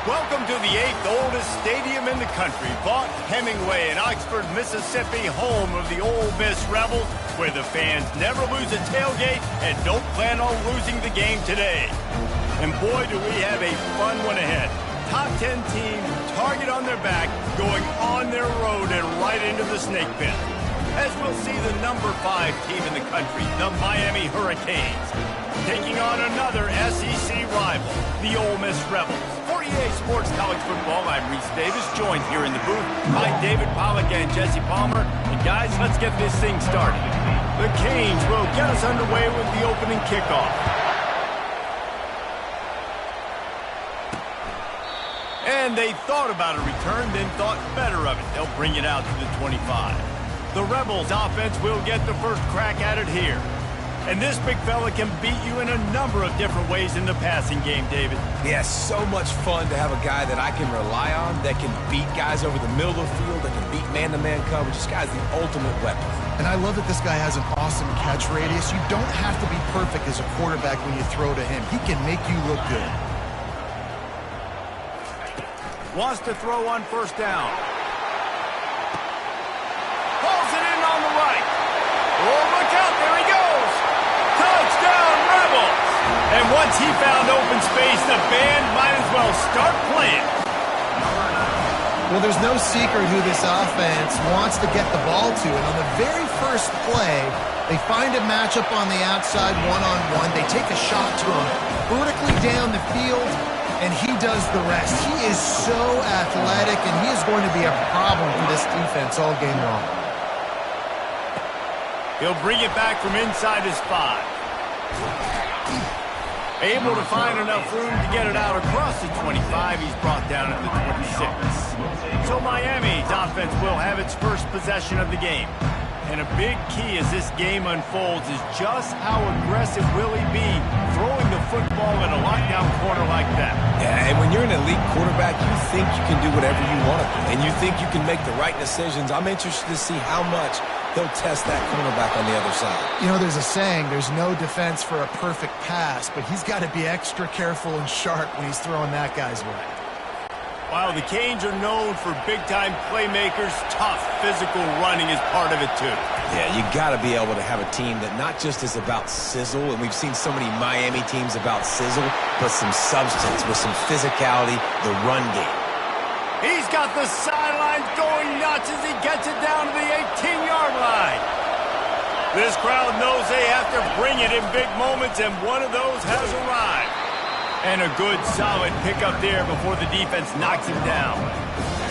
Welcome to the 8th oldest stadium in the country, Vaught Hemingway in Oxford, Mississippi, home of the Ole Miss Rebels, where the fans never lose a tailgate and don't plan on losing the game today. And boy, do we have a fun one ahead. Top 10 team, target on their back, going on their road and right into the snake pit. As we'll see the number 5 team in the country, the Miami Hurricanes, taking on another SEC rival, the Ole Miss Rebels. For EA Sports College Football, I'm Reese Davis, joined here in the booth by David Pollack and Jesse Palmer. And guys, let's get this thing started. The Canes will get us underway with the opening kickoff. And they thought about a return, then thought better of it. They'll bring it out to the 25. The Rebels offense will get the first crack at it here. And this big fella can beat you in a number of different ways in the passing game, David. Yeah, so much fun to have a guy that I can rely on, that can beat guys over the middle of the field, that can beat man-to-man coverage. This guy's the ultimate weapon. And I love that this guy has an awesome catch radius. You don't have to be perfect as a quarterback when you throw to him. He can make you look good. Wants to throw on first down. Pulls it in on the right. Oh, look out, there he goes. Touchdown, Rebels. And once he found open space, the band might as well start playing. Well, there's no secret who this offense wants to get the ball to. And on the very first play, they find a matchup on the outside one-on-one. They take a shot to him vertically down the field, and he does the rest. He is so athletic, and he is going to be a problem for this defense all game long. He'll bring it back from inside his 5. Able to find enough room to get it out across the 25. He's brought down at the 26. So Miami's offense will have its first possession of the game. And a big key as this game unfolds is just how aggressive will he be throwing the football in a lockdown corner like that. Yeah, and when you're an elite quarterback, you think you can do whatever you want to do, and you think you can make the right decisions. I'm interested to see how much he'll test that cornerback on the other side. You know, there's a saying, there's no defense for a perfect pass, but he's got to be extra careful and sharp when he's throwing that guy's way. While the Canes are known for big-time playmakers, tough physical running is part of it, too. Yeah, you got to be able to have a team that not just is about sizzle, and we've seen so many Miami teams about sizzle, but some substance with some physicality, the run game. He's got the sidelines going nuts as he gets it down to the 18-yard line. This crowd knows they have to bring it in big moments, and one of those has arrived. And a good, solid pickup there before the defense knocks him down.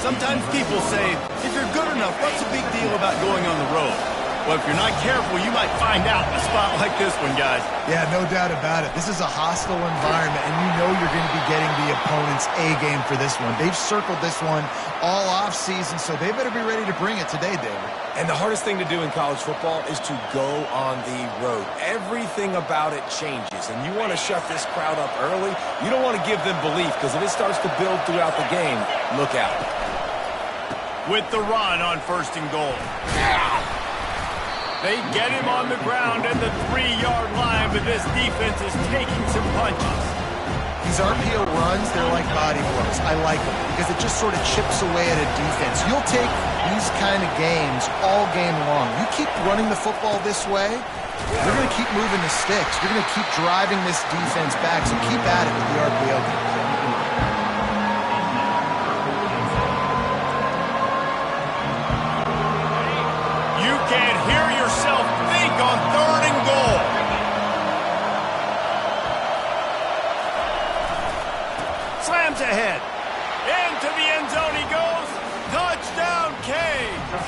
Sometimes people say, if you're good enough, what's the big deal about going on the road? Well, if you're not careful, you might find out in a spot like this one, guys. Yeah, no doubt about it. This is a hostile environment, and you know you're going to be getting the opponent's A-game for this one. They've circled this one all off-season, so they better be ready to bring it today, David. And the hardest thing to do in college football is to go on the road. Everything about it changes, and you want to shut this crowd up early. You don't want to give them belief, because if it starts to build throughout the game, look out. With the run on first and goal. They get him on the ground at the 3-yard line, but this defense is taking some punches. These RPO runs, they're like body blows. I like them because it just sort of chips away at a defense. You'll take these kind of games all game long. You keep running the football this way, you're going to keep moving the sticks. You're going to keep driving this defense back, so keep at it with the RPO game. You can't hear yourself think on 3rd and goal. Slams ahead. Into the end zone he goes. Touchdown, Canes.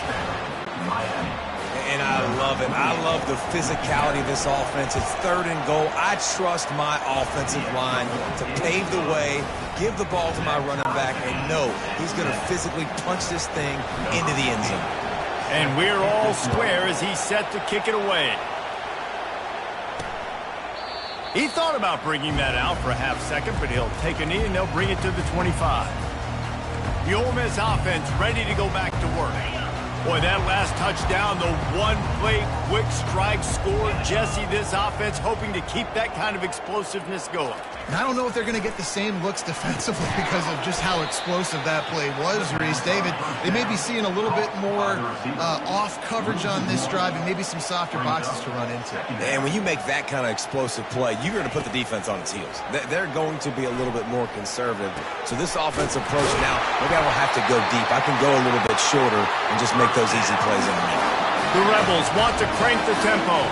And I love it. I love the physicality of this offense. It's 3rd and goal. I trust my offensive line to pave the way, give the ball to my running back, and know he's going to physically punch this thing into the end zone. And we're all square as he's set to kick it away. He thought about bringing that out for a half second, but he'll take a knee and they'll bring it to the 25. The Ole Miss offense ready to go back to work. Boy, that last touchdown, the one-play quick strike score. Jesse, this offense hoping to keep that kind of explosiveness going. And I don't know if they're going to get the same looks defensively because of just how explosive that play was, Reese. David, they may be seeing a little bit more off coverage on this drive and maybe some softer boxes to run into. And when you make that kind of explosive play, you're going to put the defense on its heels. They're going to be a little bit more conservative. So this offensive approach now, maybe I don't have to go deep. I can go a little bit shorter and just make those easy plays underneath. The Rebels want to crank the tempo.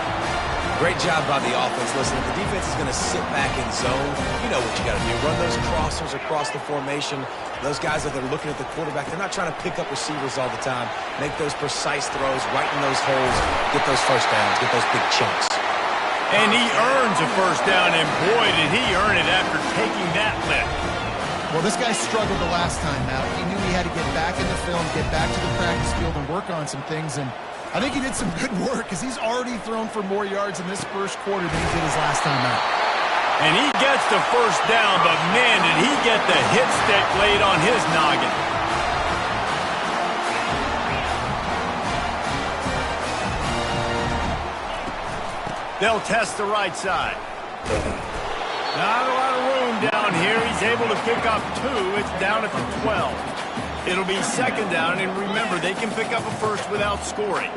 Great job by the offense. Listen, if the defense is going to sit back in zone, you know what you got to do. Run those crossers across the formation. Those guys that are looking at the quarterback, they're not trying to pick up receivers all the time. Make those precise throws, right in those holes, get those first downs, get those big chunks. And he earns a first down, and boy, did he earn it after taking that lift. Well, this guy struggled the last time out. He knew he had to get back in the film, get back to the practice field, and work on some things, and I think he did some good work because he's already thrown for more yards in this first quarter than he did his last time out. And he gets the first down, but man, did he get the hit stick laid on his noggin. They'll test the right side. Not a lot of room down here. He's able to pick up 2. It's down at the 12. It'll be second down, and remember, they can pick up a first without scoring.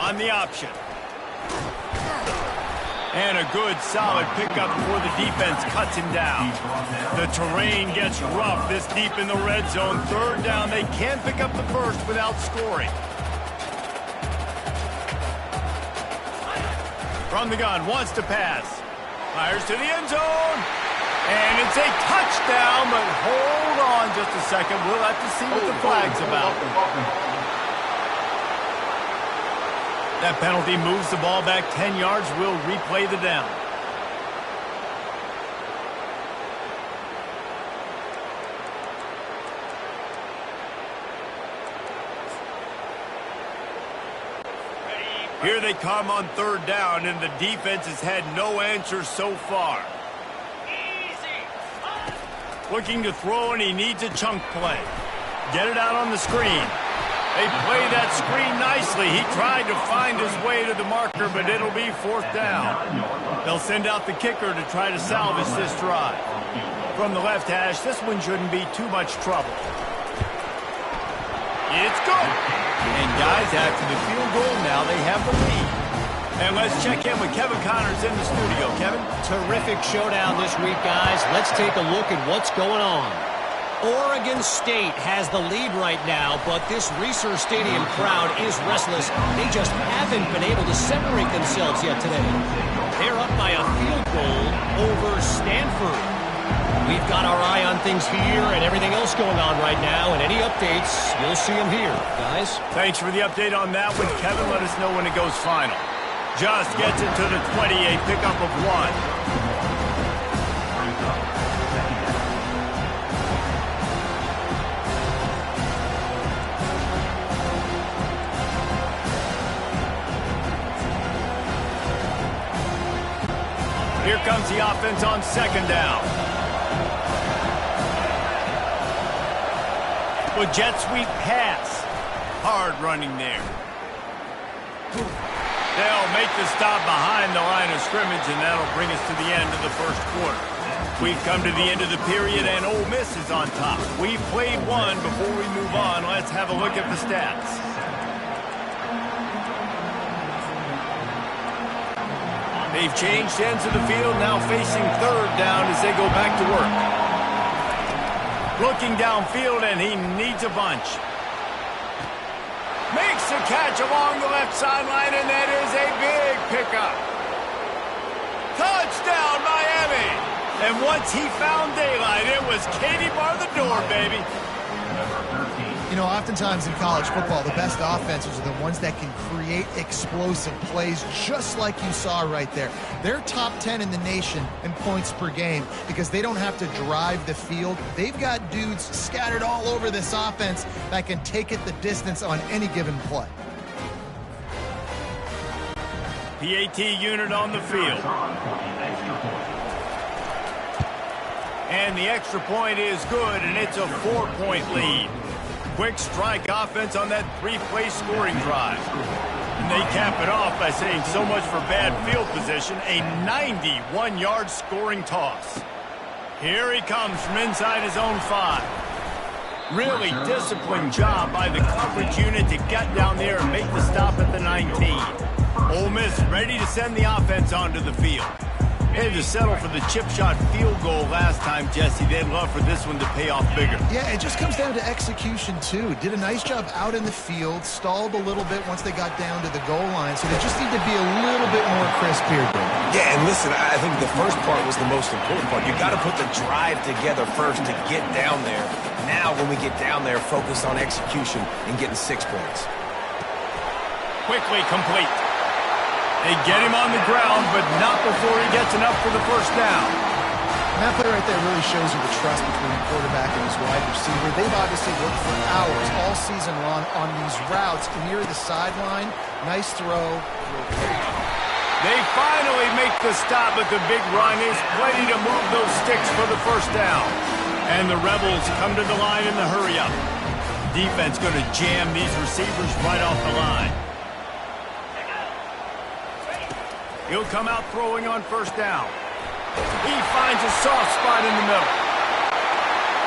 On the option. And a good, solid pickup before the defense cuts him down. The terrain gets rough this deep in the red zone. Third down, they can pick up the first without scoring. From the gun, wants to pass. Fires to the end zone. And it's a touchdown, but hold on just a second. We'll have to see what the flag's about. That penalty moves the ball back 10 yards. We'll replay the down. Here they come on third down, and the defense has had no answers so far. Looking to throw, and he needs a chunk play. Get it out on the screen. They play that screen nicely. He tried to find his way to the marker, but it'll be fourth down. They'll send out the kicker to try to salvage this drive. From the left hash, this one shouldn't be too much trouble. It's good. And guys, after the field goal, now they have the lead. And let's check in with Kevin Connors in the studio. Kevin? Terrific showdown this week, guys. Let's take a look at what's going on. Oregon State has the lead right now, but this Research Stadium crowd is restless. They just haven't been able to separate themselves yet today. They're up by a field goal over Stanford. We've got our eye on things here and everything else going on right now, and any updates, you'll see them here, guys. Thanks for the update on that one, Kevin. Let us know when it goes final. Just gets it to the 20, a pickup of 1. Here comes the offense on second down. With jet sweep pass. Hard running there. They'll make the stop behind the line of scrimmage, and that'll bring us to the end of the first quarter. We've come to the end of the period, and Ole Miss is on top. We've played one. Before we move on, let's have a look at the stats. They've changed ends of the field, now facing third down as they go back to work. Looking downfield, and he needs a bunch. Makes a catch along the left sideline, and that is a big pickup. Touchdown, Miami! And once he found daylight, it was Katie bar the door, baby. You know, oftentimes in college football, the best offenses are the ones that can create explosive plays, just like you saw right there. They're top 10 in the nation in points per game because they don't have to drive the field. They've got dudes scattered all over this offense that can take it the distance on any given play. PAT unit on the field. And the extra point is good, and it's a 4-point lead. Quick strike offense on that 3-play scoring drive. And they cap it off by saying so much for bad field position, a 91-yard scoring toss. Here he comes from inside his own 5. Really disciplined job by the coverage unit to get down there and make the stop at the 19. Ole Miss ready to send the offense onto the field. They had to settle for the chip shot field goal last time, Jesse. They'd love for this one to pay off bigger. Yeah, it just comes down to execution, too. Did a nice job out in the field, stalled a little bit once they got down to the goal line, so they just need to be a little bit more crisp here. Yeah, and listen, I think the first part was the most important part. You got to put the drive together first to get down there. Now, when we get down there, focus on execution and getting 6 points. Quickly complete. They get him on the ground, but not before he gets enough for the first down. And that play right there really shows you the trust between the quarterback and his wide receiver. They've obviously worked for hours all season long on these routes near the sideline. Nice throw. They finally make the stop, but the big run is plenty to move those sticks for the first down. And the Rebels come to the line in the hurry-up. Defense going to jam these receivers right off the line. He'll come out throwing on first down. He finds a soft spot in the middle.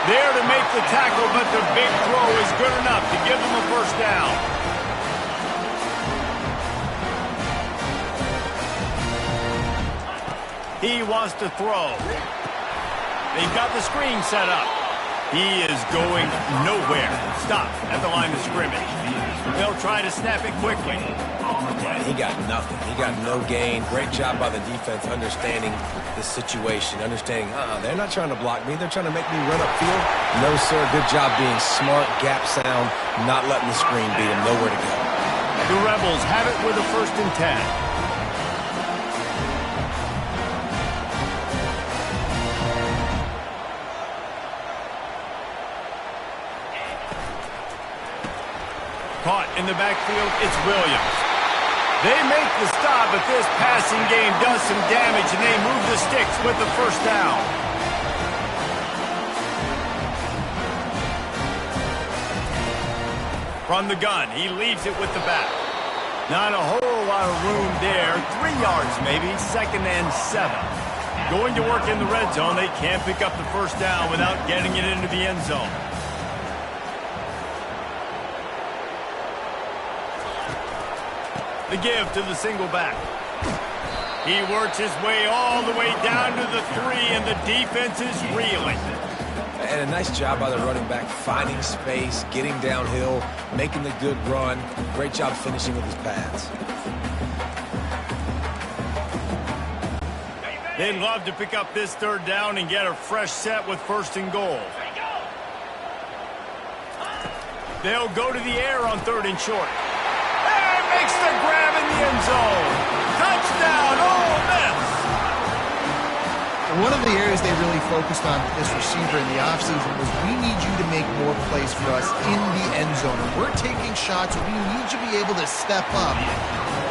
There to make the tackle, but the big throw is good enough to give them a first down. He wants to throw. They've got the screen set up. He is going nowhere. Stop at the line of scrimmage. They'll try to snap it quickly. He got nothing. He got no gain. Great job by the defense understanding the situation, understanding, they're not trying to block me. They're trying to make me run upfield. No, sir. Good job being smart, gap sound, not letting the screen beat him. Nowhere to go. The Rebels have it with a 1st and 10. Caught in the backfield, it's Williams. They make the stop, but this passing game does some damage, and they move the sticks with the first down. From the gun, he leaves it with the back. Not a whole lot of room there. 3 yards maybe, 2nd and 7. Going to work in the red zone, they can't pick up the first down without getting it into the end zone. The give to the single back. He works his way all the way down to the 3, and the defense is reeling. And a nice job by the running back, finding space, getting downhill, making the good run. Great job finishing with his pads. They'd love to pick up this 3rd down and get a fresh set with 1st and goal. They'll go to the air on 3rd and short. Makes the grab in the end zone. Touchdown, Ole Miss. One of the areas they really focused on with this receiver in the offseason was we need you to make more plays for us in the end zone. And we're taking shots. We need you to be able to step up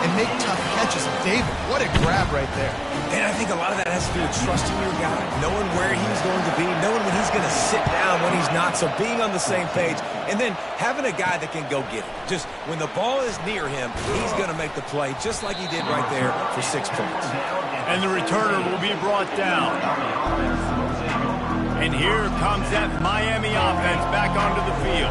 and make tough catches. And David, what a grab right there. And I think a lot of that has to do with trusting your guy, knowing where he's going to be, knowing when he's going to sit down, when he's not, so being on the same page, and then having a guy that can go get it. Just when the ball is near him, he's going to make the play, just like he did right there for 6 points. And the returner will be brought down. And here comes that Miami offense back onto the field.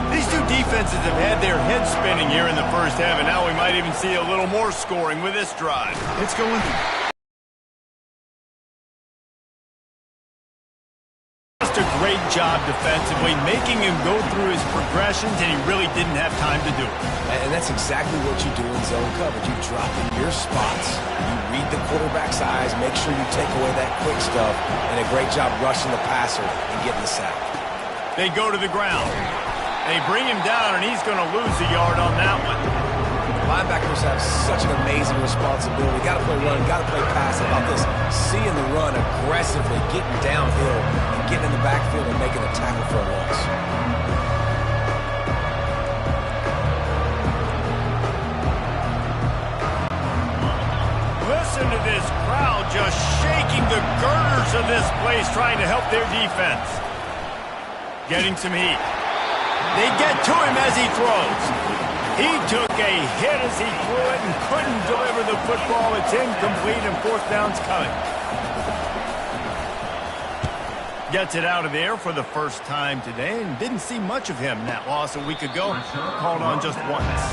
These two defenses have had their heads spinning here in the first half, and now we might even see a little more scoring with this drive. It's going Just a great job defensively, making him go through his progressions, and he really didn't have time to do it. And that's exactly what you do in zone coverage. You drop in your spots, you read the quarterback's eyes, make sure you take away that quick stuff, and a great job rushing the passer and getting the sack. They go to the ground. They bring him down, and he's going to lose a yard on that one. Linebackers have such an amazing responsibility. Got to play run, got to play pass. About this, seeing the run aggressively, getting downhill, and getting in the backfield and making a tackle for a loss. Listen to this crowd just shaking the girders of this place, trying to help their defense. Getting some heat. They get to him as he throws. He took a hit as he threw it and couldn't deliver the football. It's incomplete and fourth down's coming. Gets it out of there for the first time today and didn't see much of him. That loss a week ago, called on just once.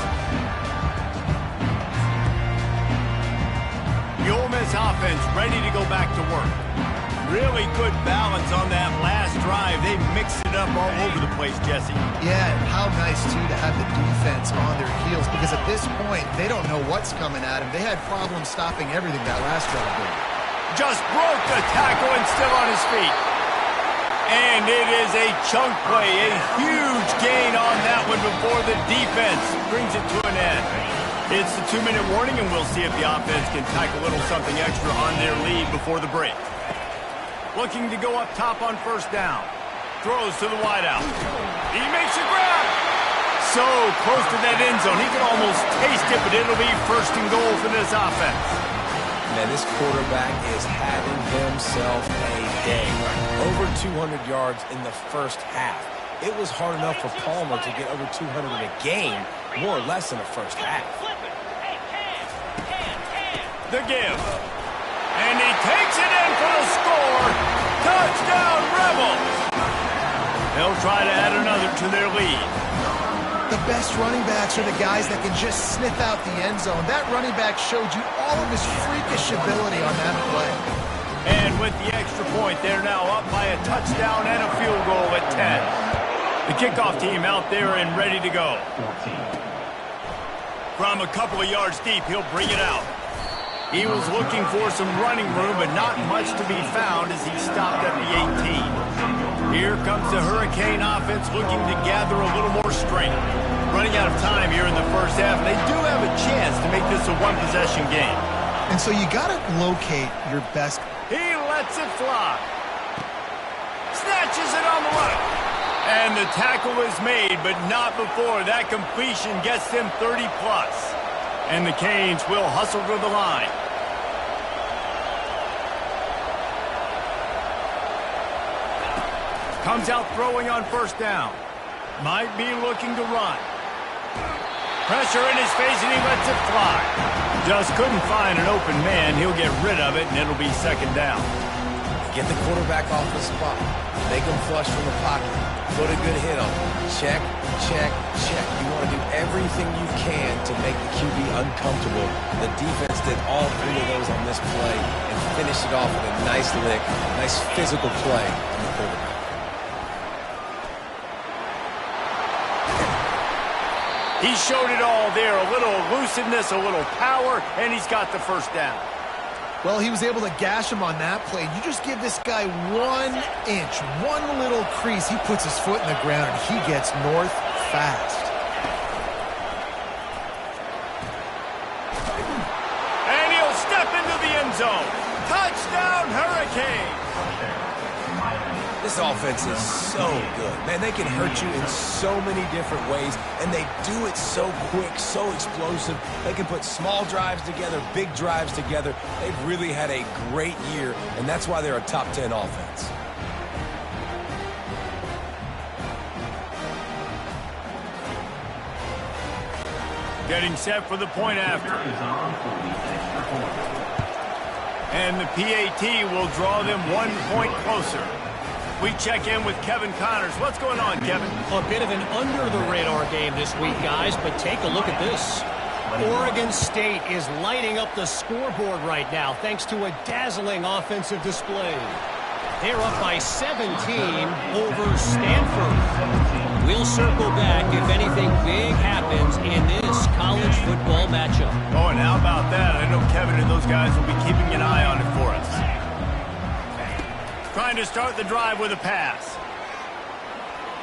The Ole Miss offense ready to go back to work. Really good balance on that last drive. They mixed it up all over the place, Jesse. Yeah, and how nice, too, to have the defense on their heels, because at this point, they don't know what's coming at them. They had problems stopping everything that last drive did. Just broke the tackle and still on his feet. And it is a chunk play, a huge gain on that one before the defense brings it to an end. It's the 2-minute warning, and we'll see if the offense can tack a little something extra on their lead before the break. Looking to go up top on first down. Throws to the wideout. He makes a grab. So close to that end zone. He can almost taste it, but it'll be first and goal for this offense. Man, this quarterback is having himself a day. Over 200 yards in the first half. It was hard enough for Palmer to get over 200 in a game, more or less in the first half. The give. And he takes it in for the score. Touchdown, Rebels. They'll try to add another to their lead. The best running backs are the guys that can just sniff out the end zone. That running back showed you all of his freakish ability on that play. And with the extra point, they're now up by a touchdown and a field goal at 10. The kickoff team out there and ready to go. From a couple of yards deep, he'll bring it out. He was looking for some running room, but not much to be found as he stopped at the 18. Here comes the Hurricane offense looking to gather a little more strength. Running out of time here in the first half, and they do have a chance to make this a one-possession game. And so you got to locate your best. He lets it fly. Snatches it on the run. And the tackle is made, but not before that completion gets them 30-plus. And the Canes will hustle to the line. Comes out throwing on first down. Might be looking to run. Pressure in his face, and he lets it fly. Just couldn't find an open man. He'll get rid of it, and it'll be second down. Get the quarterback off the spot. Make him flush from the pocket. Put a good hit on him. Check, check, check. You want to do everything you can to make the QB uncomfortable. The defense did all three of those on this play and finished it off with a nice lick, nice physical play on the quarterback. He showed it all there. A little elusiveness, a little power, and he's got the first down. Well, he was able to gash him on that play. You just give this guy 1 inch, one little crease. He puts his foot in the ground, and he gets north fast. And he'll step into the end zone. Touchdown, Hurricane. This offense is so good. Man, they can hurt you in so many different ways, and they do it so quick, so explosive. They can put small drives together, big drives together. They've really had a great year, and that's why they're a top 10 offense. Getting set for the point after. And the PAT will draw them 1 point closer. We check in with Kevin Connors. What's going on, Kevin? A bit of an under-the-radar game this week, guys, but take a look at this. Oregon State is lighting up the scoreboard right now thanks to a dazzling offensive display. They're up by 17 over Stanford. We'll circle back if anything big happens in this college football matchup. Oh, and how about that? I know Kevin and those guys will be keeping an eye on it for us. Trying to start the drive with a pass.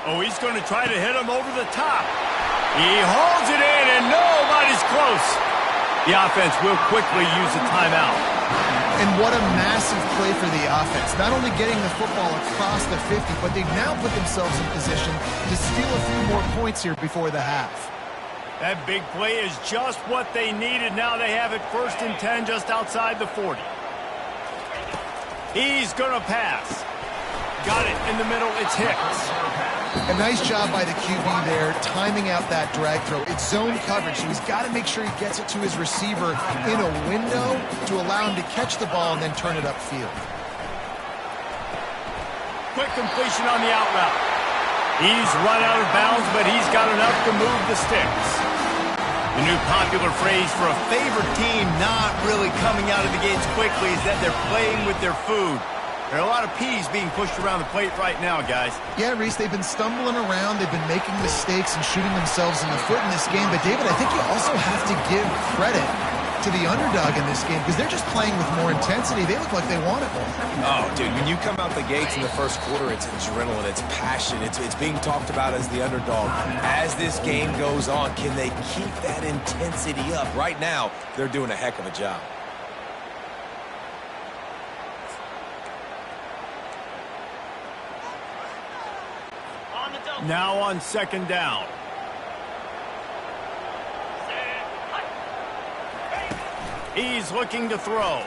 Oh, he's going to try to hit him over the top. He holds it in, and nobody's close. The offense will quickly use a timeout. And what a massive play for the offense. Not only getting the football across the 50, but they've now put themselves in position to steal a few more points here before the half. That big play is just what they needed. Now they have it 1st and 10 just outside the 40. He's going to pass. Got it in the middle. It's Hicks. A nice job by the QB there, timing out that drag throw. It's zone coverage, so he's got to make sure he gets it to his receiver in a window to allow him to catch the ball and then turn it upfield. Quick completion on the out route. He's run out of bounds, but he's got enough to move the sticks. The new popular phrase for a favored team not really coming out of the gates quickly is that they're playing with their food. There are a lot of peas being pushed around the plate right now, guys. Yeah, Reese, they've been stumbling around. They've been making mistakes and shooting themselves in the foot in this game. But, David, I think you also have to give credit to the underdog in this game because they're just playing with more intensity. They look like they want it more. Oh, dude, when you come out the gates in the first quarter, it's adrenaline, it's passion, it's being talked about as the underdog. As this game goes on, can they keep that intensity up? Right now, they're doing a heck of a job. Now on second down. He's looking to throw.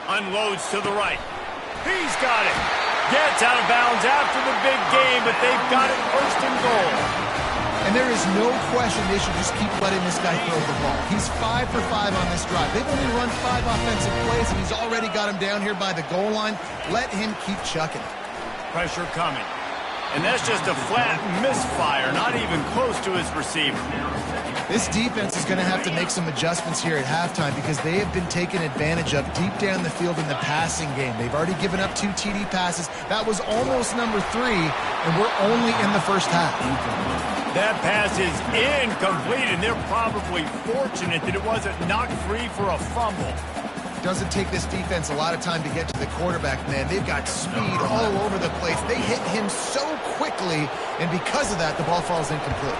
Unloads to the right. He's got it. Gets out of bounds after the big game, but they've got it first and goal. And there is no question they should just keep letting this guy throw the ball. He's 5 for 5 on this drive. They've only run 5 offensive plays, and he's already got him down here by the goal line. Let him keep chucking. Pressure coming. And that's just a flat misfire, not even close to his receiver. This defense is going to have to make some adjustments here at halftime because they have been taken advantage of deep down the field in the passing game. They've already given up 2 TD passes. That was almost number 3, and we're only in the first half. That pass is incomplete, and they're probably fortunate that it wasn't knocked free for a fumble. Doesn't take this defense a lot of time to get to the quarterback, man. They've got speed all over the place. They hit him so quickly, and because of that, the ball falls incomplete.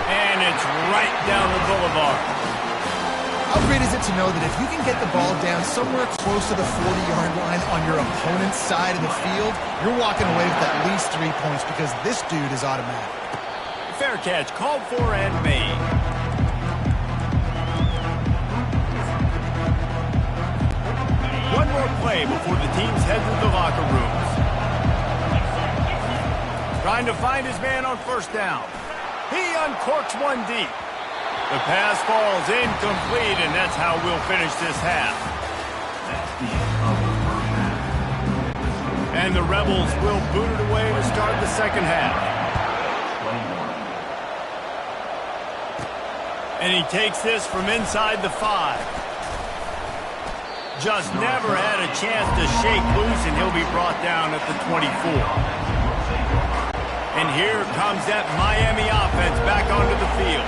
And it's right down the boulevard. How great is it to know that if you can get the ball down somewhere close to the 40-yard line on your opponent's side of the field, you're walking away with at least 3 points because this dude is automatic. Fair catch, called for and made. One more play before the teams head to the locker rooms. Trying to find his man on first down. He uncorks one deep. The pass falls incomplete, and that's how we'll finish this half. And the Rebels will boot it away to start the second half. And he takes this from inside the 5. Just never had a chance to shake loose, and he'll be brought down at the 24. And here comes that Miami offense back onto the field.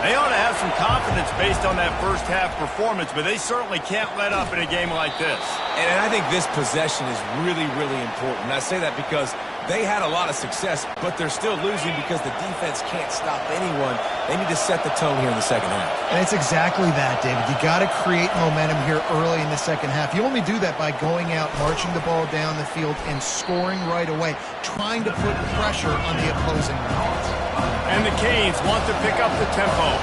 They ought to have some confidence based on that first half performance, but they certainly can't let up in a game like this. And I think this possession is really, really important. And I say that because they had a lot of success, but they're still losing because the defense can't stop anyone. They need to set the tone here in the second half. And it's exactly that, David. You got to create momentum here early in the second half. You only do that by going out, marching the ball down the field, and scoring right away, trying to put pressure on the opposing offense. And the Canes want to pick up the tempo.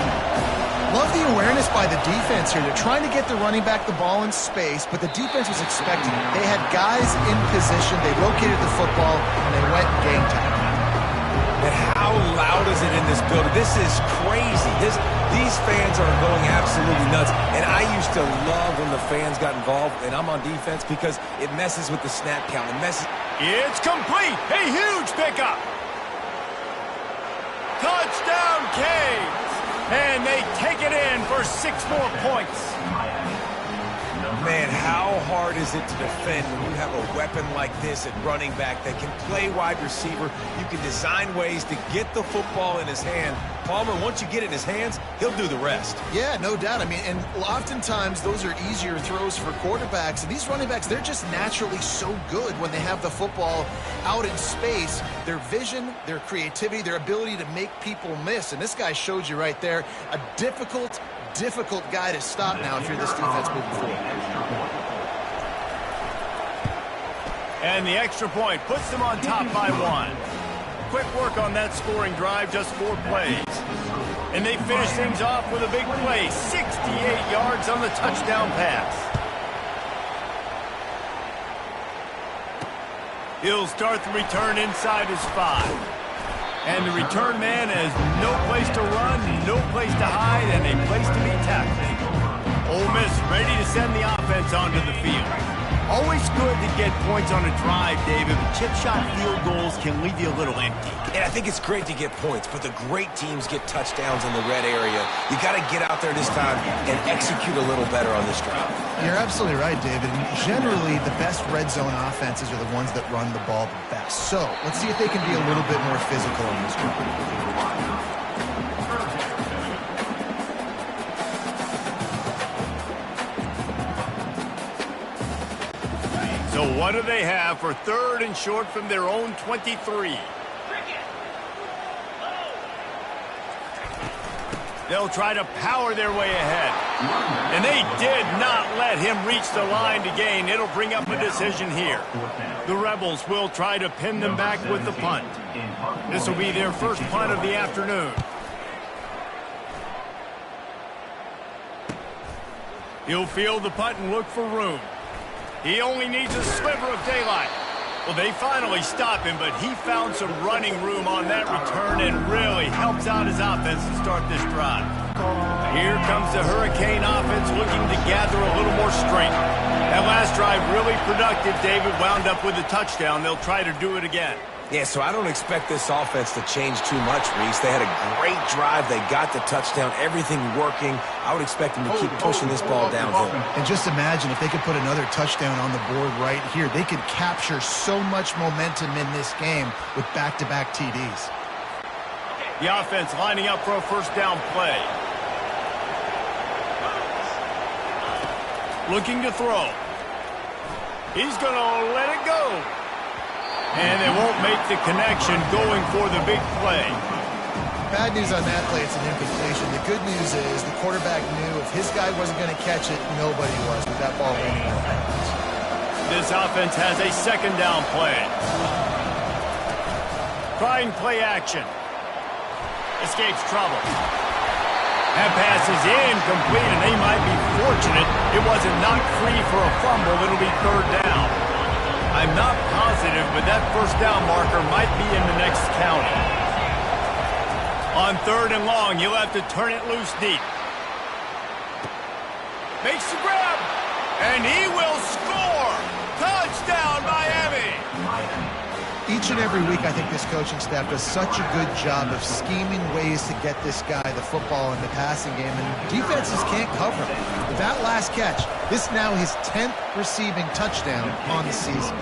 Love the awareness by the defense here. They're trying to get the running back the ball in space, but the defense was expecting it. They had guys in position. They located the football, and they went game time. And how loud is it in this building? This is crazy. These fans are going absolutely nuts. And I used to love when the fans got involved, and I'm on defense because it messes with the snap count. It's complete. A huge pickup. Touchdown, Canes. And they take it in for 6 more points. Man, how hard is it to defend when you have a weapon like this at running back that can play wide receiver? You can design ways to get the football in his hand. Palmer, once you get it in his hands, he'll do the rest. Yeah, no doubt. I mean, and oftentimes those are easier throws for quarterbacks. And these running backs, they're just naturally so good when they have the football out in space. Their vision, their creativity, their ability to make people miss. And this guy showed you right there, a difficult guy to stop now if you're this defense moving forward. And the extra point puts them on top by 1. Quick work on that scoring drive, just 4 plays. And they finish things off with a big play, 68 yards on the touchdown pass. He'll start the return inside his 5. And the return man has no place to run, no place to hide, and a place to be tackled. Ole Miss ready to send the offense onto the field. Always good to get points on a drive, David, but chip shot field goals can leave you a little empty. And I think it's great to get points, but the great teams get touchdowns in the red area. You got to get out there this time and execute a little better on this drive. You're absolutely right, David. And generally, the best red zone offenses are the ones that run the ball the best. So let's see if they can be a little bit more physical on this drive. So what do they have for 3rd and short from their own 23? They'll try to power their way ahead. And they did not let him reach the line to gain. It'll bring up a decision here. The Rebels will try to pin them back with the punt. This will be their first punt of the afternoon. He'll field the punt and look for room. He only needs a sliver of daylight. Well, they finally stop him, but he found some running room on that return and really helps out his offense to start this drive. Here comes the Hurricane offense looking to gather a little more strength. That last drive really productive. David wound up with a touchdown. They'll try to do it again. Yeah, so I don't expect this offense to change too much, Reese. They had a great drive. They got the touchdown, everything working. I would expect them to keep pushing this ball downhill. And just imagine if they could put another touchdown on the board right here. They could capture so much momentum in this game with back-to-back TDs. The offense lining up for a first down play. Looking to throw. He's going to let it go. And they won't make the connection going for the big play. Bad news on that play, it's an incompletion. The good news is the quarterback knew if his guy wasn't going to catch it, nobody was with that ball landing in the hands. This offense has a second down play. Trying play action. Escapes trouble. That pass is incomplete, and they might be fortunate it wasn't knocked free for a fumble. It'll be 3rd down. I'm not positive, but that first down marker might be in the next county. On 3rd and long, you'll have to turn it loose deep. Makes the grab, and he will score! Touchdown, Miami! Each and every week, I think this coaching staff does such a good job of scheming ways to get this guy the football in the passing game, and defenses can't cover him. With that last catch, this now his 10th receiving touchdown on the season.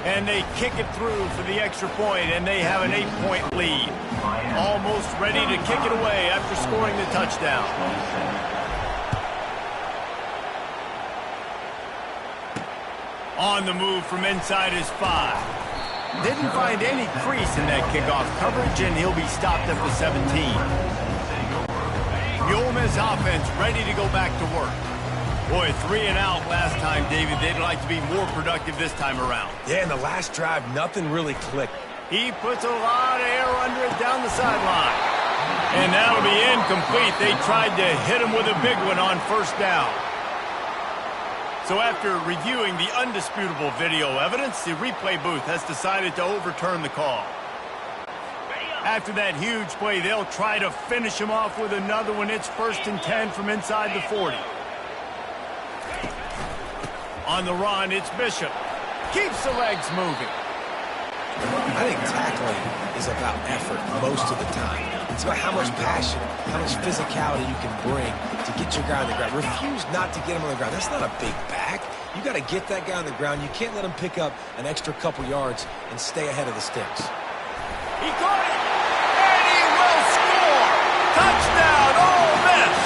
And they kick it through for the extra point, and they have an 8-point lead. Almost ready to kick it away after scoring the touchdown. On the move from inside his 5. Didn't find any crease in that kickoff coverage, and he'll be stopped at the 17. The Ole Miss offense ready to go back to work. Boy, 3 and out last time, David. They'd like to be more productive this time around. Yeah, in the last drive, nothing really clicked. He puts a lot of air under it down the sideline. And that'll be incomplete. They tried to hit him with a big one on first down. So after reviewing the undisputable video evidence, the replay booth has decided to overturn the call. After that huge play, they'll try to finish him off with another one. It's 1st and 10 from inside the 40. On the run, it's Bishop. Keeps the legs moving. I think tackling is about effort most of the time. It's about how much passion, how much physicality you can bring to get your guy on the ground. Refuse not to get him on the ground. That's not a big back. You got to get that guy on the ground. You can't let him pick up an extra couple yards and stay ahead of the sticks. He caught it, and he will score! Touchdown, Ole Miss!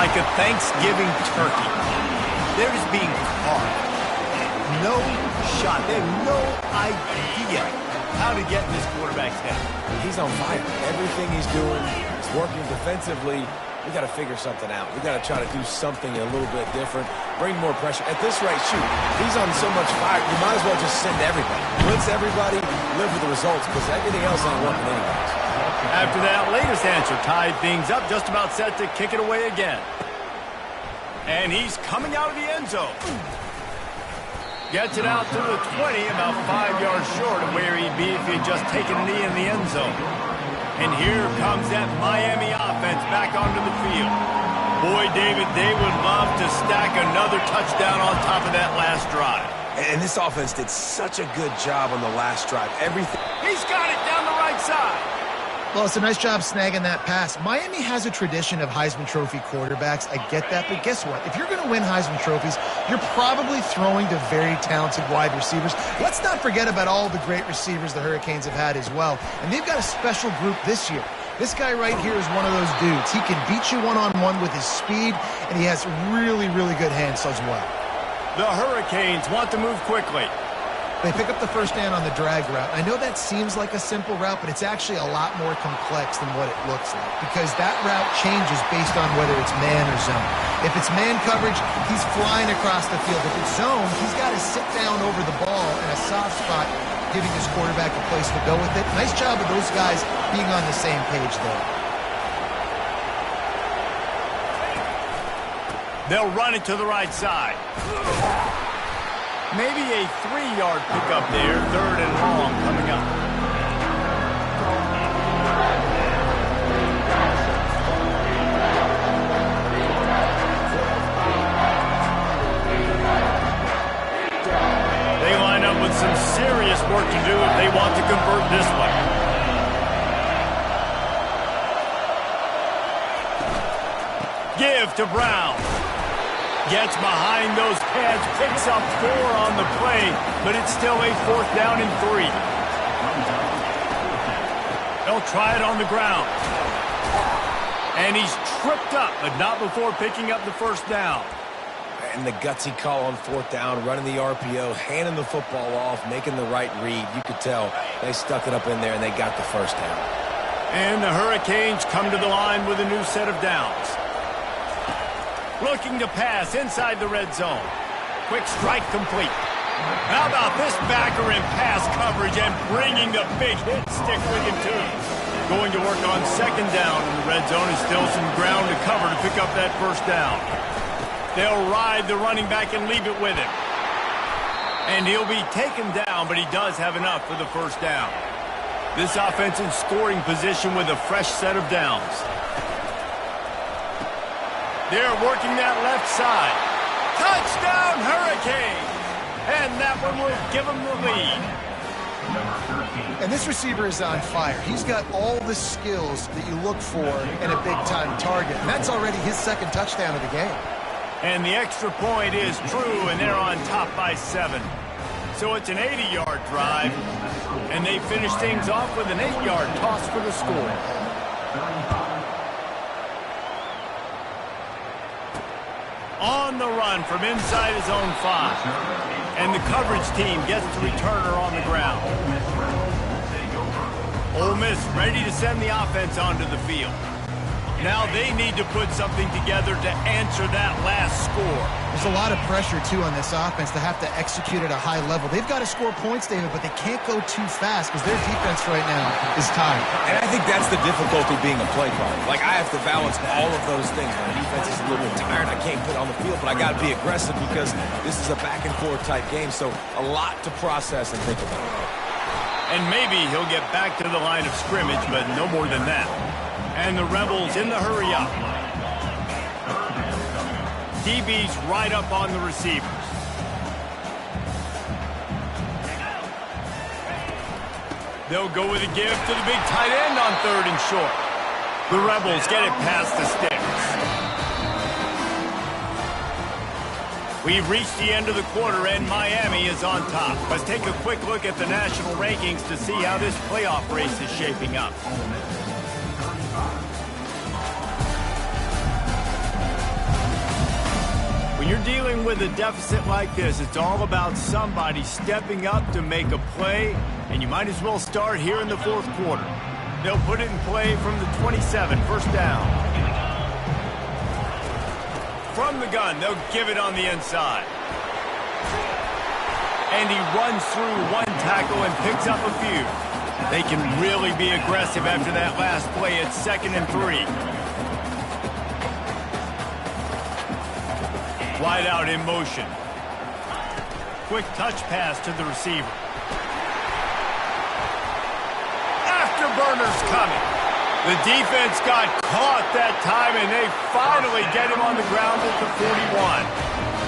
Like a Thanksgiving turkey, they're just being carved. No shot. They have no idea how to get in this quarterback's head. He's on fire. Everything he's doing is working defensively. We got to figure something out. We got to try to do something a little bit different. Bring more pressure. At this rate, shoot, he's on so much fire, you might as well just send everybody. Blitz everybody, live with the results, because everything else ain't working anyways. After that latest answer tied things up, just about set to kick it away again. And he's coming out of the end zone. Gets it out to the 20, about 5 yards short of where he'd be if he'd just taken a knee in the end zone. And here comes that Miami offense back onto the field. Boy, David, they would love to stack another touchdown on top of that last drive. And this offense did such a good job on the last drive. Everything. He's got it down the right side. Well, it's a nice job snagging that pass. Miami has a tradition of Heisman Trophy quarterbacks. I get that, but guess what? If you're going to win Heisman Trophies, you're probably throwing to very talented wide receivers. Let's not forget about all the great receivers the Hurricanes have had as well. And they've got a special group this year. This guy right here is one of those dudes. He can beat you one-on-one with his speed, and he has really, really good hands as well. The Hurricanes want to move quickly. They pick up the first down on the drag route. I know that seems like a simple route, but it's actually a lot more complex than what it looks like because that route changes based on whether it's man or zone. If it's man coverage, he's flying across the field. If it's zone, he's got to sit down over the ball in a soft spot, giving his quarterback a place to go with it. Nice job of those guys being on the same page there. They'll run it to the right side. Maybe a 3-yard pickup there, 3rd and long coming up. They line up with some serious work to do if they want to convert this one. Give to Brown. Gets behind those pads, picks up 4 on the play, but it's still a 4th down and 3. They'll try it on the ground. And he's tripped up, but not before picking up the first down. And the gutsy call on 4th down, running the RPO, handing the football off, making the right read. You could tell they stuck it up in there and they got the first down. And the Hurricanes come to the line with a new set of downs. Looking to pass inside the red zone. Quick strike complete. How about this backer in pass coverage and bringing the big hit stick with him too. Going to work on 2nd down in the red zone and still some ground to cover to pick up that first down. They'll ride the running back and leave it with him. And he'll be taken down, but he does have enough for the first down. This offense in scoring position with a fresh set of downs. They're working that left side. Touchdown, Hurricanes! And that one will give them the lead. And this receiver is on fire. He's got all the skills that you look for in a big-time target. And that's already his 2nd touchdown of the game. And the extra point is true, and they're on top by 7. So it's an 80-yard drive, and they finish things off with an 8-yard toss for the score. On the run from inside his own 5. And the coverage team gets the returner on the ground. Ole Miss ready to send the offense onto the field. Now they need to put something together to answer that last score. There's a lot of pressure, too, on this offense to have to execute at a high level. They've got to score points, David, but they can't go too fast because their defense right now is tired. And I think that's the difficulty being a play caller. Like, I have to balance all of those things. My defense is a little bit tired. I can't put on the field, but I got to be aggressive because this is a back-and-forth type game, so a lot to process and think about. And maybe he'll get back to the line of scrimmage, but no more than that. And the Rebels in the hurry-up. DB's right up on the receivers. They'll go with a give to the big tight end on 3rd and short. The Rebels get it past the sticks. We've reached the end of the quarter, and Miami is on top. Let's take a quick look at the national rankings to see how this playoff race is shaping up. When you're dealing with a deficit like this, it's all about somebody stepping up to make a play, and you might as well start here in the 4th quarter. They'll put it in play from the 27, 1st down. From the gun, they'll give it on the inside. And he runs through 1 tackle and picks up a few. They can really be aggressive after that last play at 2nd and 3. Wide out in motion. quick touch pass to the receiver. Afterburners coming. The defense got caught that time, and they finally get him on the ground at the 41.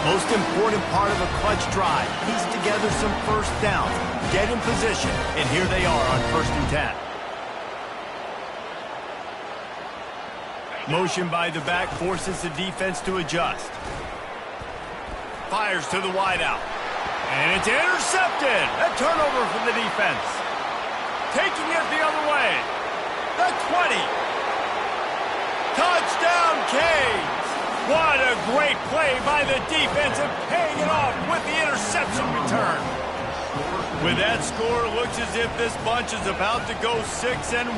Most important part of a clutch drive. Piece together some first downs, get in position, and here they are on 1st and 10. Motion by the back forces the defense to adjust. Fires to the wideout. And it's intercepted. A turnover for the defense. Taking it the other way. The 20. Touchdown, Canes. What a great play by the defense and paying it off with the interception return. With that score, it looks as if this bunch is about to go 6-1.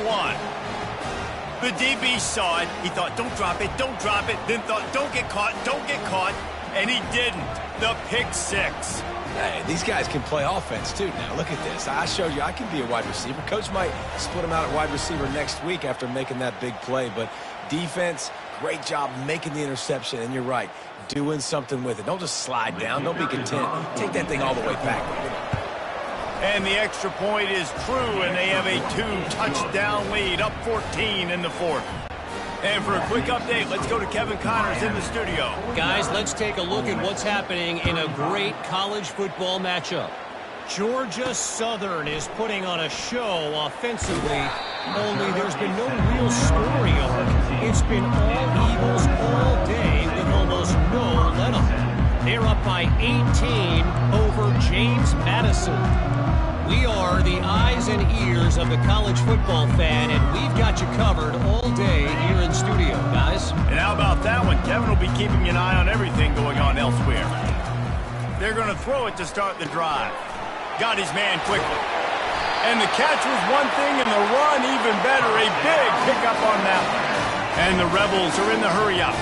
The DB saw it. He thought, don't drop it, don't drop it. Then thought, don't get caught, don't get caught. And he didn't. The pick six. Hey, these guys can play offense, too. Now, look at this. I showed you I can be a wide receiver. Coach might split him out at wide receiver next week after making that big play. But defense, great job making the interception. And you're right, doing something with it. Don't just slide down. Don't be content. Take that thing all the way back. And the extra point is true, and they have a 2-touchdown lead, up 14 in the 4th. And for a quick update, let's go to Kevin Connors in the studio. Guys, let's take a look at what's happening in a great college football matchup. Georgia Southern is putting on a show offensively, only there's been no real story arc. It's been all Eagles all day with almost no let-up. They're up by 18 over James Madison. We are the eyes and ears of the college football fan, and we've got you covered all day here in studio, guys. And how about that one? Kevin will be keeping an eye on everything going on elsewhere. They're going to throw it to start the drive. Got his man quickly. And the catch was one thing, and the run even better. A big pickup on that one. And the Rebels are in the hurry-up.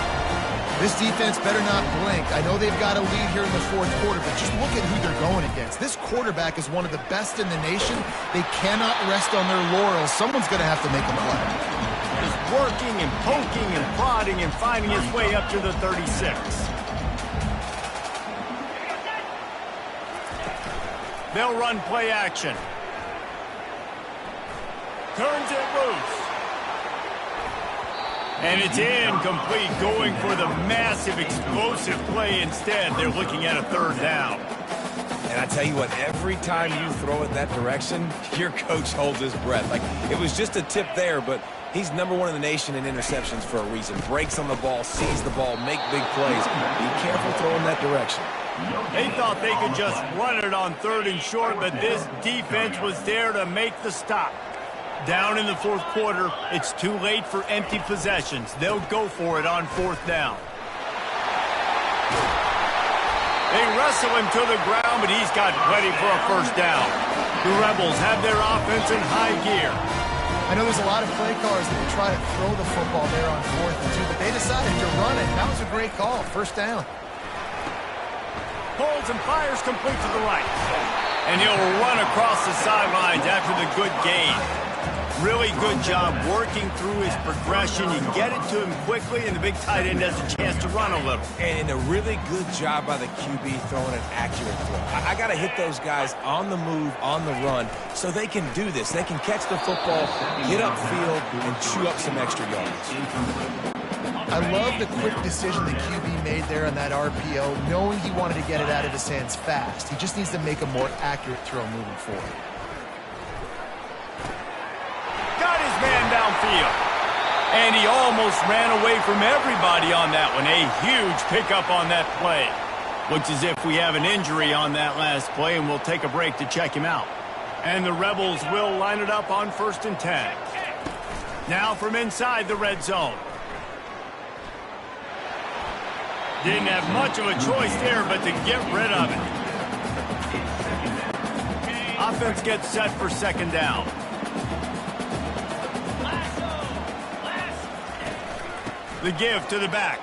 This defense better not blink. I know they've got a lead here in the 4th quarter, but just look at who they're going against. This quarterback is one of the best in the nation. They cannot rest on their laurels. Someone's going to have to make a play. Just working and poking and prodding and finding his way up to the 36. They'll run play action. Turns it loose. And it's incomplete, going for the massive, explosive play instead. They're looking at a 3rd down. And I tell you what, every time you throw it that direction, your coach holds his breath. Like, it was just a tip there, but he's #1 in the nation in interceptions for a reason. Breaks on the ball, sees the ball, make big plays. Be careful throwing that direction. They thought they could just run it on 3rd and short, but this defense was there to make the stop. Down in the 4th quarter, it's too late for empty possessions. They'll go for it on 4th down. They wrestle him to the ground, but he's got plenty for a 1st down. The Rebels have their offense in high gear. I know there's a lot of play callers that would try to throw the football there on 4th and 2, but they decided to run it. That was a great call. 1st down. Pulls and fires complete to the right. And he'll run across the sidelines after the good gain. Really good job working through his progression. You get it to him quickly, and the big tight end has a chance to run a little. And a really good job by the QB throwing an accurate throw. I got to hit those guys on the move, on the run, so they can do this. They can catch the football, get upfield, and chew up some extra yards. I love the quick decision the QB made there on that RPO, knowing he wanted to get it out of his hands fast. He just needs to make a more accurate throw moving forward. Got his man downfield. And he almost ran away from everybody on that one. A huge pickup on that play. Looks as if we have an injury on that last play, and we'll take a break to check him out. And the Rebels will line it up on 1st and 10. Now from inside the red zone. Didn't have much of a choice there, but to get rid of it. Offense gets set for 2nd down. The give to the back.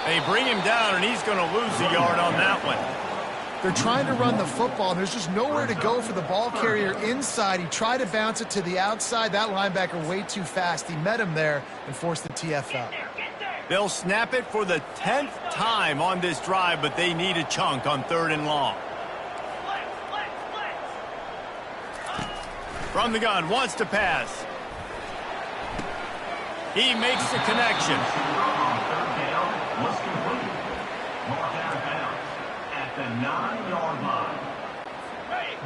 They bring him down, and he's going to lose a yard on that one. They're trying to run the football, and there's just nowhere to go for the ball carrier inside. He tried to bounce it to the outside. That linebacker way too fast. He met him there and forced the TFL. They'll snap it for the 10th time on this drive, but they need a chunk on 3rd and long. From the gun, wants to pass. He makes the connection.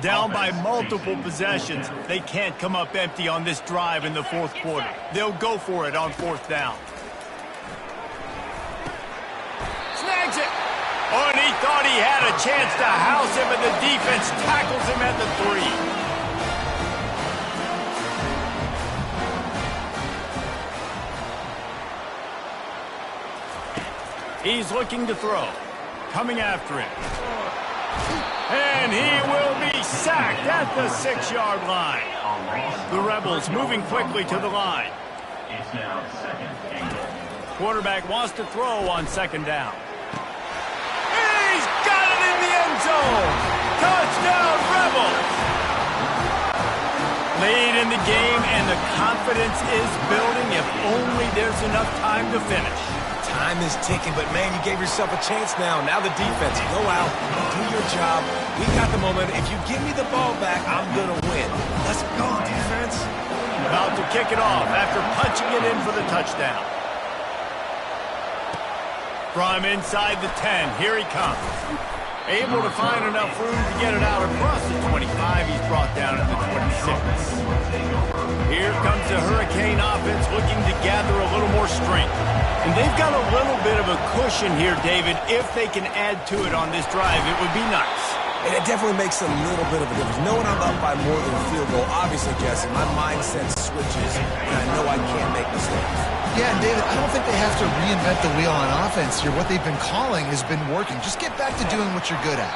Down by multiple possessions. They can't come up empty on this drive in the 4th quarter. They'll go for it on 4th down. Snags it. Oh, and he thought he had a chance to house him, and the defense tackles him at the 3. He's looking to throw. Coming after him. And he will be sacked at the 6-yard line. The Rebels moving quickly to the line. Quarterback wants to throw on 2nd down. He's got it in the end zone. Touchdown, Rebels. Late in the game, and the confidence is building if only there's enough time to finish. Time is ticking, but man, you gave yourself a chance now. Now the defense, go out, do your job. We got the momentum. If you give me the ball back, I'm going to win. Let's go, defense. About to kick it off after punching it in for the touchdown. From inside the 10, here he comes. Able to find enough room to get it out across the 25. He's brought down at the 26. Here comes the Hurricane offense looking to gather a little more strength. And they've got a little bit of a cushion here, David. If they can add to it on this drive, it would be nice. And it definitely makes a little bit of a difference. Knowing I'm up by more than a field goal, obviously, Jesse, my mindset switches, and I know I can't make mistakes. Yeah, and David, I don't think they have to reinvent the wheel on offense here. What they've been calling has been working. Just get back to doing what you're good at.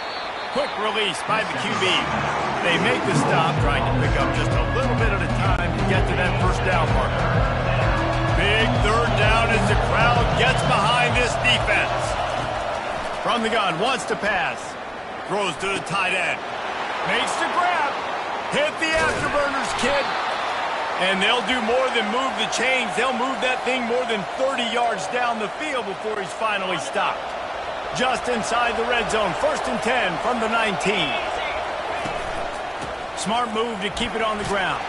Quick release by the QB. They make the stop, trying to pick up just a little bit at a time to get to that 1st down marker. Big 3rd down as the crowd gets behind this defense. From the gun, wants to pass. Throws to the tight end. Makes the grab. Hit the afterburners, kid. And they'll do more than move the chains. They'll move that thing more than 30 yards down the field before he's finally stopped. Just inside the red zone. 1st and 10 from the 19. Smart move to keep it on the ground.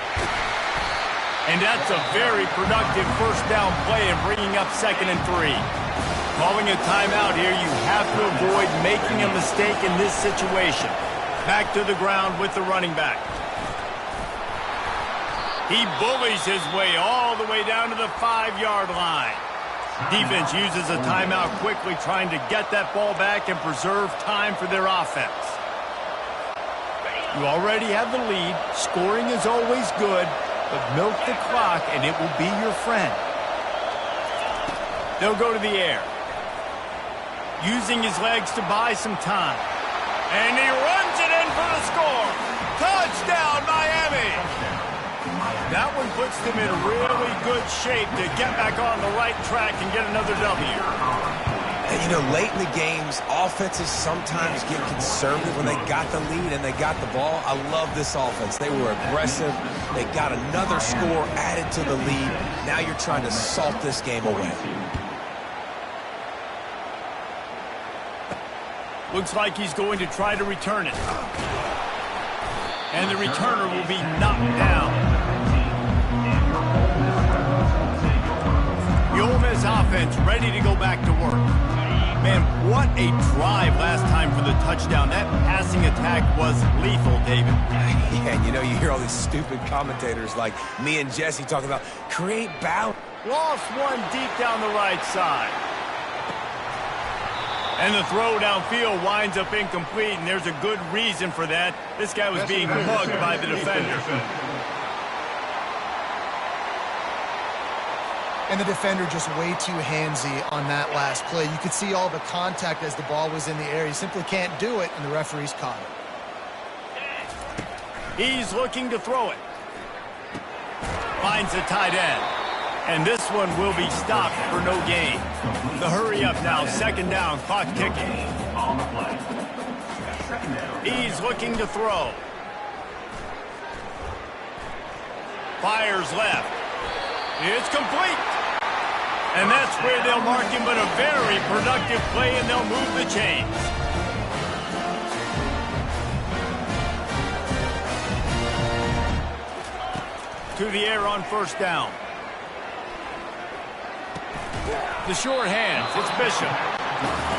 And that's a very productive 1st down play and bringing up 2nd and 3. Calling a timeout here, you have to avoid making a mistake in this situation. Back to the ground with the running back. He bullies his way all the way down to the 5-yard line. Defense uses a timeout quickly, trying to get that ball back and preserve time for their offense. You already have the lead. Scoring is always good, but milk the clock and it will be your friend. They'll go to the air. Using his legs to buy some time. And he runs it in for the score. Touchdown, Miami! That one puts them in really good shape to get back on the right track and get another W. And, you know, late in the games, offenses sometimes get conservative when they got the lead and they got the ball. I love this offense. They were aggressive. They got another score added to the lead. Now you're trying to salt this game away. Looks like he's going to try to return it. And the returner will be knocked down. The Ole Miss offense ready to go back to work. Man, what a drive last time for the touchdown. That passing attack was lethal, David. Yeah, and you know, you hear all these stupid commentators like me and Jesse talking about create balance. Lost one deep down the right side. And the throw downfield winds up incomplete, and there's a good reason for that. This guy was being mugged by the defender. And the defender just way too handsy on that last play. You could see all the contact as the ball was in the air. He simply can't do it, and the referees caught it. He's looking to throw it. Finds the tight end. And this one will be stopped for no gain. The hurry up now, 2nd down, clock ticking. He's looking to throw. Fires left. It's complete. And that's where they'll mark him, but a very productive play, and they'll move the chains. To the air on first down. The short hands, it's Bishop.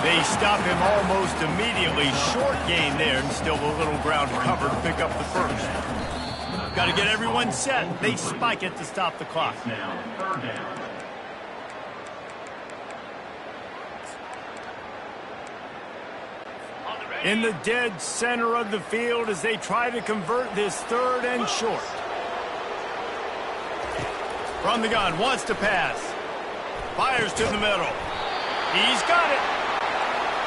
They stop him almost immediately. Short gain there, and still a little ground to cover to pick up the first. Got to get everyone set. They spike it to stop the clock. In the dead center of the field as they try to convert this third and short. From the gun, wants to pass. Fires to the middle. He's got it.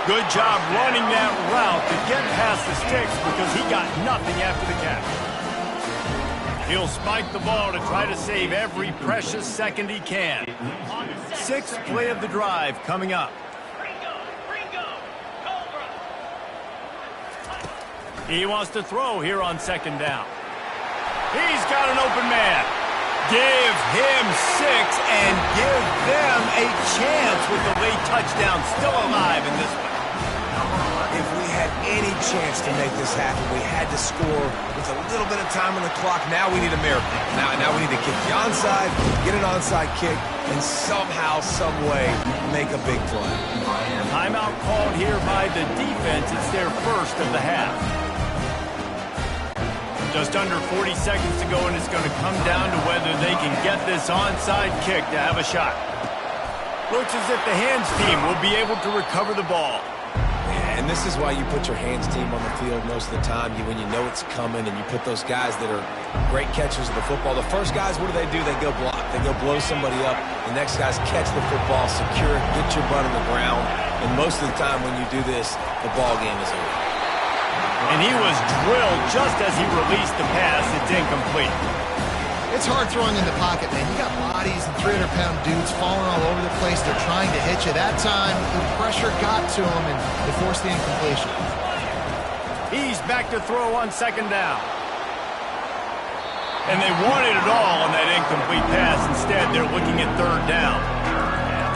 Good job running that route to get past the sticks because he got nothing after the catch. He'll spike the ball to try to save every precious second he can. Sixth play of the drive coming up. He wants to throw here on second down. He's got an open man. Give him 6 and give them a chance with the late touchdown still alive in this one. If we had any chance to make this happen, we had to score with a little bit of time on the clock. Now we need a miracle. Now we need to kick the onside, get an onside kick, and somehow, some way, make a big play. Timeout called here by the defense. It's their first of the half. Just under 40 seconds to go, and it's going to come down to whether they can get this onside kick to have a shot. Looks as if the hands team will be able to recover the ball. Yeah, and this is why you put your hands team on the field most of the time. When you know it's coming, and you put those guys that are great catchers of the football. The first guys, what do? They go block. They go blow somebody up. The next guys catch the football, secure it, get your butt on the ground. And most of the time when you do this, the ball game is over. And he was drilled just as he released the pass. It's incomplete. It's hard throwing in the pocket, man. You got bodies and 300-pound dudes falling all over the place. They're trying to hit you. That time, the pressure got to him, and they forced the incompletion. He's back to throw on second down. And they wanted it all on that incomplete pass. Instead, they're looking at third down.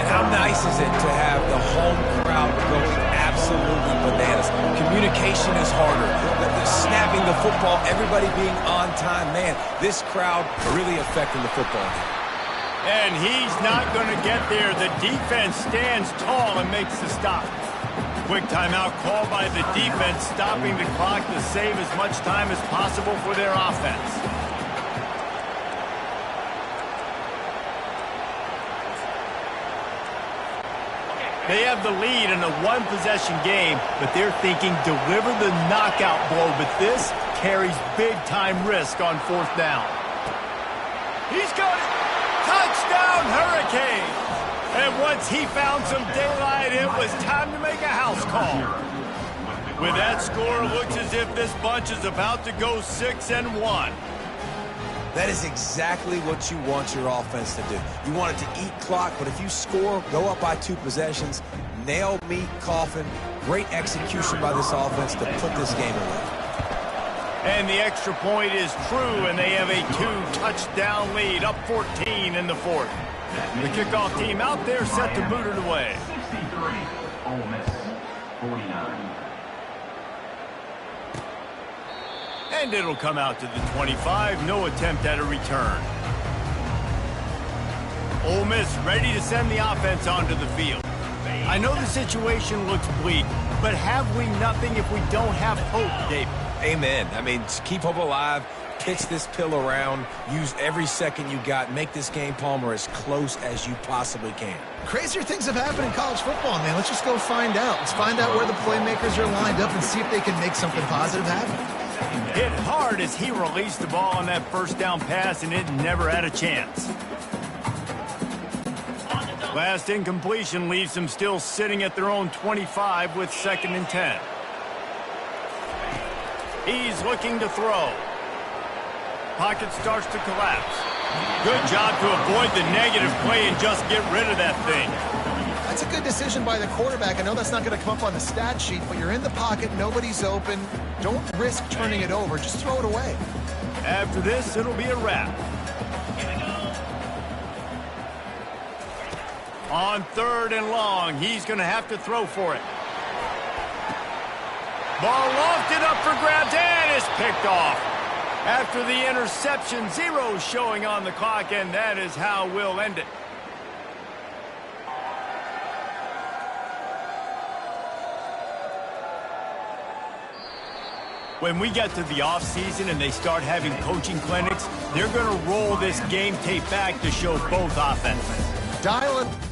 And how nice is it to have the home crowd going absolutely bananas? Communication is harder. The snapping the football, everybody being on time. Man, this crowd really affecting the football game. And he's not going to get there. The defense stands tall and makes the stop. Quick timeout called by the defense, stopping the clock to save as much time as possible for their offense. They have the lead in a one-possession game, but they're thinking deliver the knockout blow, but this carries big-time risk on fourth down. He's got it! Touchdown, Hurricane! And once he found some daylight, it was time to make a house call. With that score, it looks as if this bunch is about to go 6-1. That is exactly what you want your offense to do. You want it to eat clock, but if you score, go up by 2 possessions, nail meat coffin, great execution by this offense to put this game away. And the extra point is true, and they have a 2-touchdown lead, up 14 in the fourth. The kickoff team out there set to boot it away. 63, Ole Miss, 49. And it'll come out to the 25. No attempt at a return. Ole Miss ready to send the offense onto the field. I know the situation looks bleak, but have we nothing if we don't have hope, David? Amen. I mean, keep hope alive, pitch this pill around, use every second you got, make this game, Palmer, as close as you possibly can. Crazier things have happened in college football, man. Let's just go find out. Let's find out where the playmakers are lined up and see if they can make something positive happen. Hit hard as he released the ball on that first down pass, and it never had a chance. Last incompletion leaves them still sitting at their own 25 with 2nd and 10. He's looking to throw. Pocket starts to collapse. Good job to avoid the negative play and just get rid of that thing. That's a good decision by the quarterback. I know that's not going to come up on the stat sheet, but you're in the pocket, nobody's open. Don't risk turning it over. Just throw it away. After this, it'll be a wrap. On 3rd and long, he's going to have to throw for it. Ball lofted up for grabs and is picked off. After the interception, 0 showing on the clock, and that is how we'll end it. When we get to the offseason and they start having coaching clinics, they're going to roll this game tape back to show both offenses. Dial it.